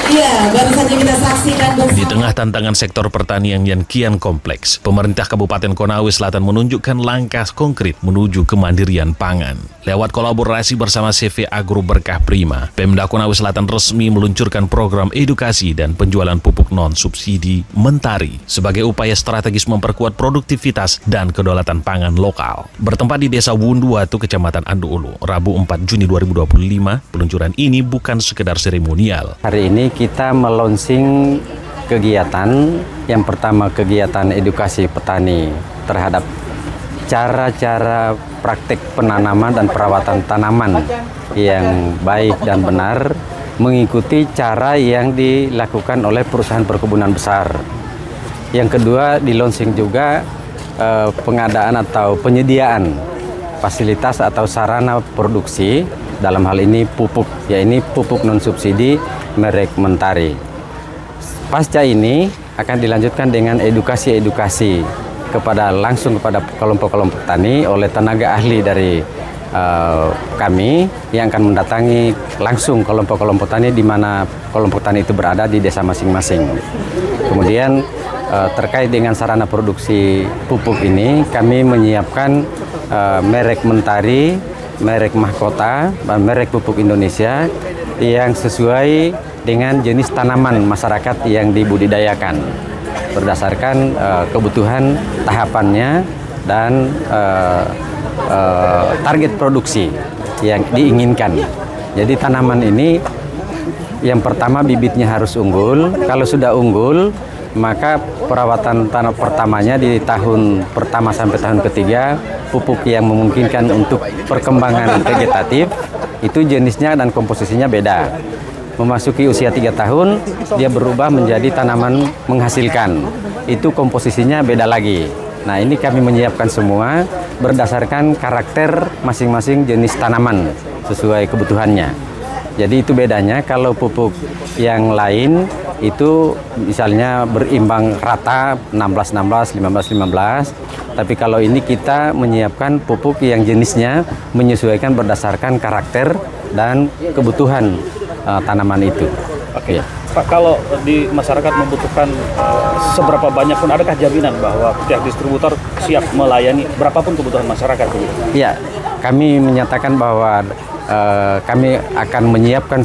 Iya, baru saja kita saksikan bersama. Di tengah tantangan sektor pertanian yang kian kompleks, pemerintah Kabupaten Konawe Selatan menunjukkan langkah konkret menuju kemandirian pangan. Lewat kolaborasi bersama CV Agro Berkah Prima, Pemda Konawe Selatan resmi meluncurkan program edukasi dan penjualan pupuk non-subsidi Mentari sebagai upaya strategis memperkuat produktivitas dan kedaulatan pangan lokal. Bertempat di Desa Wunduatu, Kecamatan Anduulu, Rabu 4 Juni 2025, peluncuran ini bukan sekedar seremonial. Hari ini kita melonsing kegiatan, yang pertama kegiatan edukasi petani terhadap cara-cara praktik penanaman dan perawatan tanaman yang baik dan benar mengikuti cara yang dilakukan oleh perusahaan perkebunan besar. Yang kedua, dilonsing juga pengadaan atau penyediaan fasilitas atau sarana produksi, dalam hal ini pupuk, yaitu pupuk non-subsidi merek Mentari. Pasca ini akan dilanjutkan dengan edukasi-edukasi langsung kepada kelompok-kelompok tani oleh tenaga ahli dari kami yang akan mendatangi langsung kelompok-kelompok tani di mana kelompok tani itu berada di desa masing-masing. Kemudian terkait dengan sarana produksi pupuk ini, kami menyiapkan merek Mentari, merek Mahkota, dan merek pupuk Indonesia yang sesuai dengan jenis tanaman masyarakat yang dibudidayakan berdasarkan kebutuhan tahapannya dan target produksi yang diinginkan. Jadi tanaman ini yang pertama bibitnya harus unggul. Kalau sudah unggul, maka perawatan tanam pertamanya di tahun pertama sampai tahun ketiga, pupuk yang memungkinkan untuk perkembangan vegetatif itu jenisnya dan komposisinya beda. Memasuki usia 3 tahun, dia berubah menjadi tanaman menghasilkan. Itu komposisinya beda lagi. Nah, ini kami menyiapkan semua berdasarkan karakter masing-masing jenis tanaman sesuai kebutuhannya. Jadi itu bedanya. Kalau pupuk yang lain itu misalnya berimbang rata 16-16, 15-15. Tapi kalau ini kita menyiapkan pupuk yang jenisnya menyesuaikan berdasarkan karakter dan kebutuhan tanaman itu. Oke. Pak, kalau di masyarakat membutuhkan seberapa banyak pun, adakah jaminan bahwa pihak distributor siap melayani berapapun kebutuhan masyarakat? Iya, kami menyatakan bahwa kami akan menyiapkan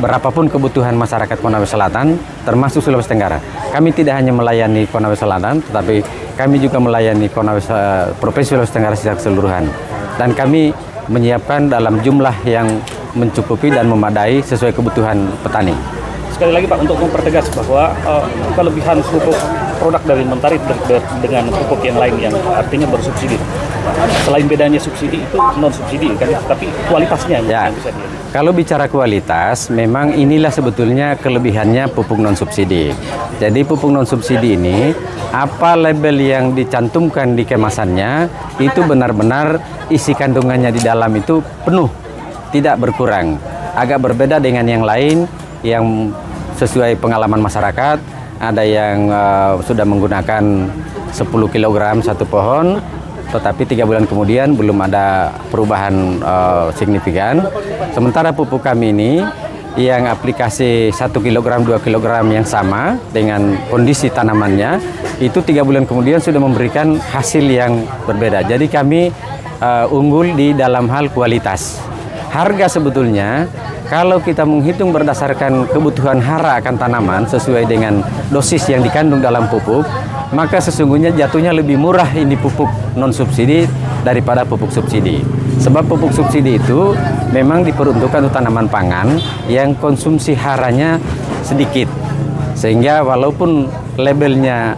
berapapun kebutuhan masyarakat Konawe Selatan, termasuk Sulawesi Tenggara. Kami tidak hanya melayani Konawe Selatan, tetapi kami juga melayani Provinsi Sulawesi Tenggara secara keseluruhan. Dan kami menyiapkan dalam jumlah yang mencukupi dan memadai sesuai kebutuhan petani. Sekali lagi Pak, untuk mempertegas bahwa kelebihan pupuk produk dari Mentari dengan pupuk yang lain yang artinya bersubsidi. Selain bedanya subsidi itu non-subsidi kan, tapi kualitasnya ya, yang bisa dia. Kalau bicara kualitas, memang inilah sebetulnya kelebihannya pupuk non-subsidi. Jadi pupuk non-subsidi ini, apa label yang dicantumkan di kemasannya, itu benar-benar isi kandungannya di dalam itu penuh, tidak berkurang. Agak berbeda dengan yang lain yang sesuai pengalaman masyarakat, ada yang sudah menggunakan 10 kg satu pohon, tetapi 3 bulan kemudian belum ada perubahan signifikan. Sementara pupuk kami ini yang aplikasi 1 kg, 2 kg yang sama dengan kondisi tanamannya, itu 3 bulan kemudian sudah memberikan hasil yang berbeda. Jadi kami unggul di dalam hal kualitas. Harga sebetulnya, kalau kita menghitung berdasarkan kebutuhan hara akan tanaman sesuai dengan dosis yang dikandung dalam pupuk, maka sesungguhnya jatuhnya lebih murah ini pupuk non-subsidi daripada pupuk subsidi. Sebab pupuk subsidi itu memang diperuntukkan untuk tanaman pangan yang konsumsi haranya sedikit. Sehingga walaupun labelnya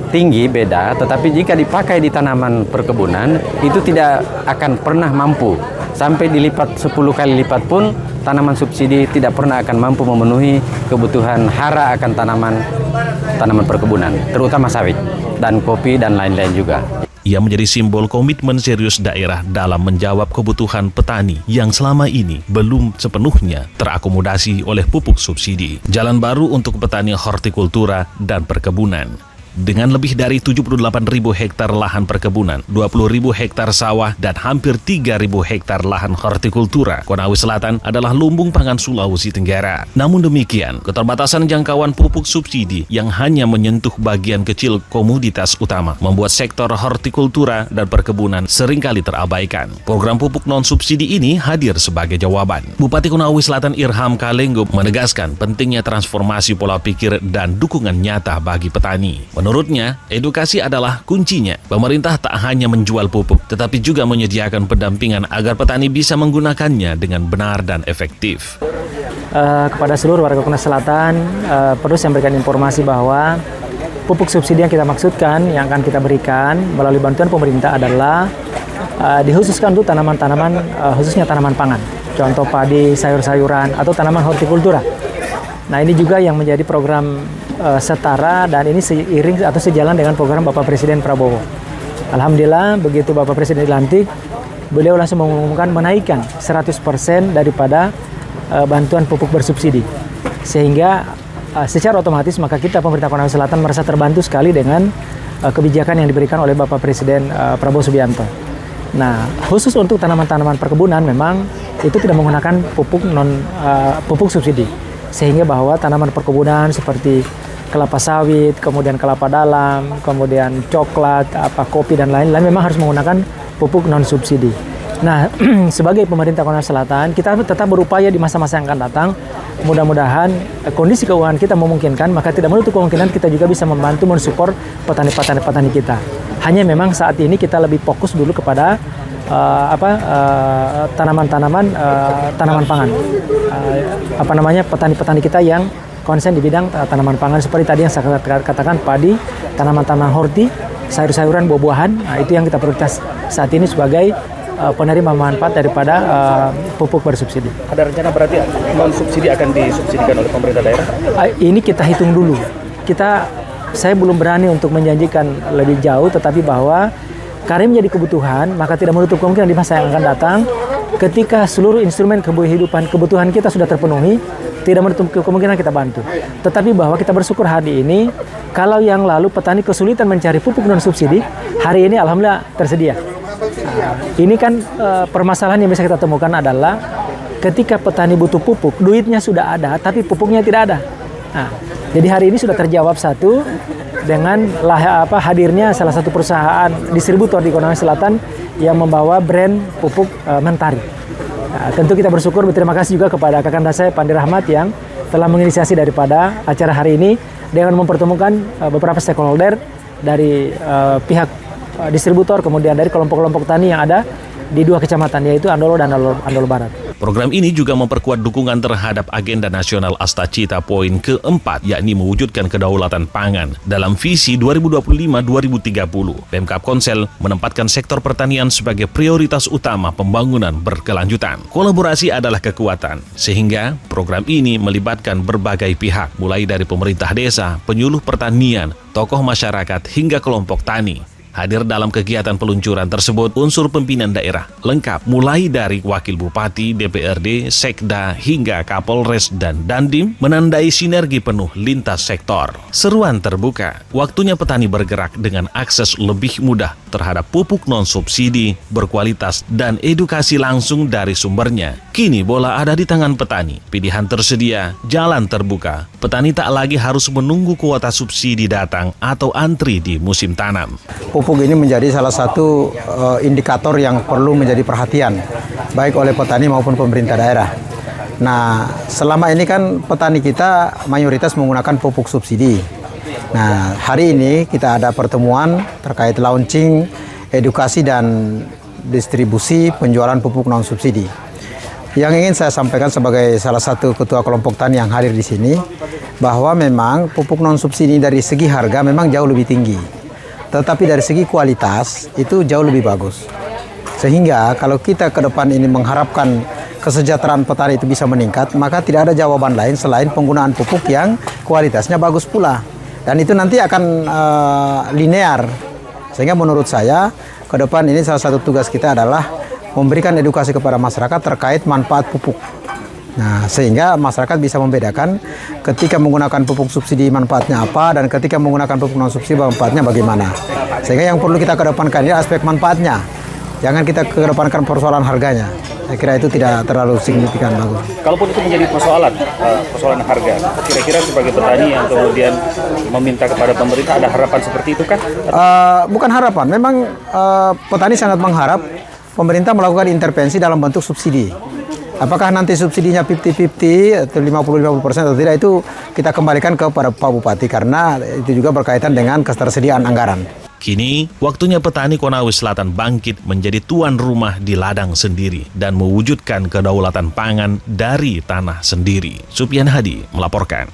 tinggi beda, tetapi jika dipakai di tanaman perkebunan itu tidak akan pernah mampu. Sampai dilipat 10 kali lipat pun tanaman subsidi tidak pernah akan mampu memenuhi kebutuhan hara akan tanaman perkebunan, terutama sawit dan kopi dan lain-lain juga. Ia menjadi simbol komitmen serius daerah dalam menjawab kebutuhan petani yang selama ini belum sepenuhnya terakomodasi oleh pupuk subsidi. Jalan baru untuk petani hortikultura dan perkebunan. Dengan lebih dari 78.000 hektar lahan perkebunan, 20.000 hektar sawah, dan hampir 3.000 hektar lahan hortikultura, Konawe Selatan adalah lumbung pangan Sulawesi Tenggara. Namun demikian, keterbatasan jangkauan pupuk subsidi yang hanya menyentuh bagian kecil komoditas utama membuat sektor hortikultura dan perkebunan seringkali terabaikan. Program pupuk non-subsidi ini hadir sebagai jawaban. Bupati Konawe Selatan Irham Kalenggo menegaskan pentingnya transformasi pola pikir dan dukungan nyata bagi petani. Menurutnya, edukasi adalah kuncinya. Pemerintah tak hanya menjual pupuk, tetapi juga menyediakan pendampingan agar petani bisa menggunakannya dengan benar dan efektif. Kepada seluruh warga Konawe Selatan, perlu saya berikan informasi bahwa pupuk subsidi yang kita maksudkan, yang akan kita berikan melalui bantuan pemerintah adalah dikhususkan untuk tanaman-tanaman, khususnya tanaman pangan. Contoh padi, sayur-sayuran, atau tanaman hortikultura. Nah, ini juga yang menjadi program setara dan ini seiring atau sejalan dengan program Bapak Presiden Prabowo. Alhamdulillah, begitu Bapak Presiden dilantik, beliau langsung mengumumkan menaikkan 100% daripada bantuan pupuk bersubsidi. Sehingga secara otomatis maka kita pemerintah Konawe Selatan merasa terbantu sekali dengan kebijakan yang diberikan oleh Bapak Presiden Prabowo Subianto. Nah, khusus untuk tanaman-tanaman perkebunan memang itu tidak menggunakan pupuk subsidi. Sehingga bahwa tanaman perkebunan seperti kelapa sawit, kemudian kelapa dalam, kemudian coklat, kopi dan lain-lain memang harus menggunakan pupuk non subsidi. Nah, sebagai pemerintah Konawe Selatan, kita tetap berupaya di masa-masa yang akan datang. Mudah-mudahan kondisi keuangan kita memungkinkan, maka tidak menutup kemungkinan kita juga bisa membantu mensupport petani-petani kita. Hanya memang saat ini kita lebih fokus dulu kepada tanaman-tanaman pangan. Petani-petani kita yang konsen di bidang tanaman pangan seperti tadi yang saya katakan, padi, tanaman-tanaman horti, sayur-sayuran, buah-buahan. Nah, itu yang kita prioritas saat ini sebagai penerima manfaat daripada pupuk bersubsidi. Ada rencana berarti non subsidi akan disubsidikan oleh pemerintah daerah? Ini kita hitung dulu. Saya belum berani untuk menjanjikan lebih jauh, tetapi bahwa karena menjadi kebutuhan, maka tidak menutup kemungkinan di masa yang akan datang, ketika seluruh instrumen kebutuhan kita sudah terpenuhi, tidak menutup kemungkinan kita bantu. Tetapi bahwa kita bersyukur hari ini, kalau yang lalu petani kesulitan mencari pupuk non subsidi, hari ini alhamdulillah tersedia. Ini kan permasalahan yang bisa kita temukan adalah ketika petani butuh pupuk, duitnya sudah ada, tapi pupuknya tidak ada. Nah, jadi hari ini sudah terjawab satu dengan hadirnya salah satu perusahaan distributor di Konawe Selatan yang membawa brand pupuk Mentari. Nah, tentu kita bersyukur, berterima kasih juga kepada Kakanda saya Pandi Rahmat yang telah menginisiasi daripada acara hari ini dengan mempertemukan beberapa stakeholder dari pihak distributor, kemudian dari kelompok-kelompok tani yang ada di 2 kecamatan, yaitu Andolo dan Andolo Barat. Program ini juga memperkuat dukungan terhadap agenda nasional Astacita poin keempat, yakni mewujudkan kedaulatan pangan. Dalam visi 2025-2030, Pemkab Konsel menempatkan sektor pertanian sebagai prioritas utama pembangunan berkelanjutan. Kolaborasi adalah kekuatan, sehingga program ini melibatkan berbagai pihak, mulai dari pemerintah desa, penyuluh pertanian, tokoh masyarakat, hingga kelompok tani. Hadir dalam kegiatan peluncuran tersebut unsur pimpinan daerah lengkap, mulai dari wakil bupati, DPRD, Sekda, hingga Kapolres dan Dandim, menandai sinergi penuh lintas sektor. Seruan terbuka, waktunya petani bergerak dengan akses lebih mudah terhadap pupuk non-subsidi, berkualitas, dan edukasi langsung dari sumbernya. Kini bola ada di tangan petani, pilihan tersedia, jalan terbuka. Petani tak lagi harus menunggu kuota subsidi datang atau antri di musim tanam. Pupuk ini menjadi salah satu indikator yang perlu menjadi perhatian baik oleh petani maupun pemerintah daerah. Nah, selama ini kan petani kita mayoritas menggunakan pupuk subsidi. Nah, hari ini kita ada pertemuan terkait launching, edukasi dan distribusi penjualan pupuk non subsidi. Yang ingin saya sampaikan sebagai salah satu ketua kelompok tani yang hadir di sini, bahwa memang pupuk non subsidi dari segi harga memang jauh lebih tinggi. Tetapi dari segi kualitas itu jauh lebih bagus. Sehingga kalau kita ke depan ini mengharapkan kesejahteraan petani itu bisa meningkat, maka tidak ada jawaban lain selain penggunaan pupuk yang kualitasnya bagus pula. Dan itu nanti akan linear. Sehingga menurut saya ke depan ini salah satu tugas kita adalah memberikan edukasi kepada masyarakat terkait manfaat pupuk. Nah, sehingga masyarakat bisa membedakan ketika menggunakan pupuk subsidi manfaatnya apa dan ketika menggunakan pupuk non subsidi manfaatnya bagaimana. Sehingga yang perlu kita kedepankan ini aspek manfaatnya. Jangan kita kedepankan persoalan harganya. Saya kira itu tidak terlalu signifikan bagus. Kalaupun itu menjadi persoalan harga, kira-kira sebagai petani yang kemudian meminta kepada pemerintah, ada harapan seperti itu kan? Bukan harapan, memang petani sangat mengharap pemerintah melakukan intervensi dalam bentuk subsidi. Apakah nanti subsidinya 50-50 atau 50-50% atau tidak, itu kita kembalikan kepada Pak Bupati karena itu juga berkaitan dengan ketersediaan anggaran. Kini, waktunya petani Konawe Selatan bangkit menjadi tuan rumah di ladang sendiri dan mewujudkan kedaulatan pangan dari tanah sendiri. Supian Hadi melaporkan.